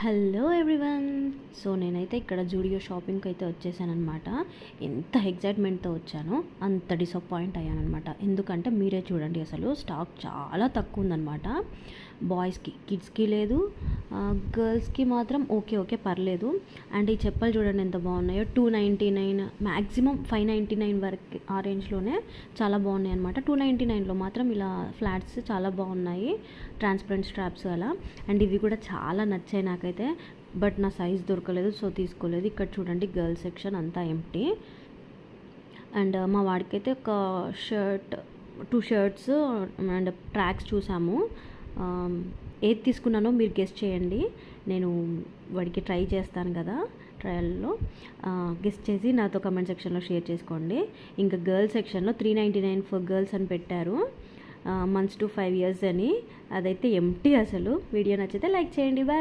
Hello everyone. So నేనైతే ఇక్కడ జూడియో షాపింగ్కి అయితే వచ్చేసానమాట. ఎంత ఎగ్జైట్మెంట్తో వచ్చానో అంత డిసప్పాయింట్ అయ్యానమాట. ఎందుకంటే మీరే చూడండి, అసలు స్టాక్ చాలా తక్కువ ఉందన్నమాట. బాయ్స్కి, కిడ్స్కి లేదు, గర్ల్స్కి మాత్రం ఓకే పర్లేదు. అండ్ ఈ చెప్పలు చూడండి ఎంత బాగున్నాయో. 299, మ్యాక్సిమం 599 వరకు ఆ రేంజ్లోనే చాలా బాగున్నాయి అనమాట. 299లో మాత్రం ఇలా ఫ్లాట్స్ చాలా బాగున్నాయి, ట్రాన్స్పరెంట్ స్ట్రాప్స్ అలా. అండ్ ఇవి కూడా చాలా నచ్చాయి నాకైతే. బట్ నా సైజ్ దొరకలేదు, సో తీసుకోలేదు. ఇక్కడ చూడండి గర్ల్స్ సెక్షన్ అంతా ఎంప్టీ. అండ్ మా వాడికైతే ఒక షర్ట్, 2 షర్ట్స్ అండ్ ట్రాక్స్ చూసాము. ఏది తీసుకున్నానో మీరు గెస్ట్ చేయండి. నేను వాడికి ట్రై చేస్తాను కదా ట్రయల్లో. గెస్ట్ చేసి నాతో కమెంట్ సెక్షన్లో షేర్ చేసుకోండి. ఇంకా గర్ల్స్ సెక్షన్లో 399 ఫర్ గర్ల్స్ అని పెట్టారు, months to 5 years అని. అదైతే ఎంప్టీ. అసలు వీడియో నచ్చితే లైక్ చేయండి. బాయ్.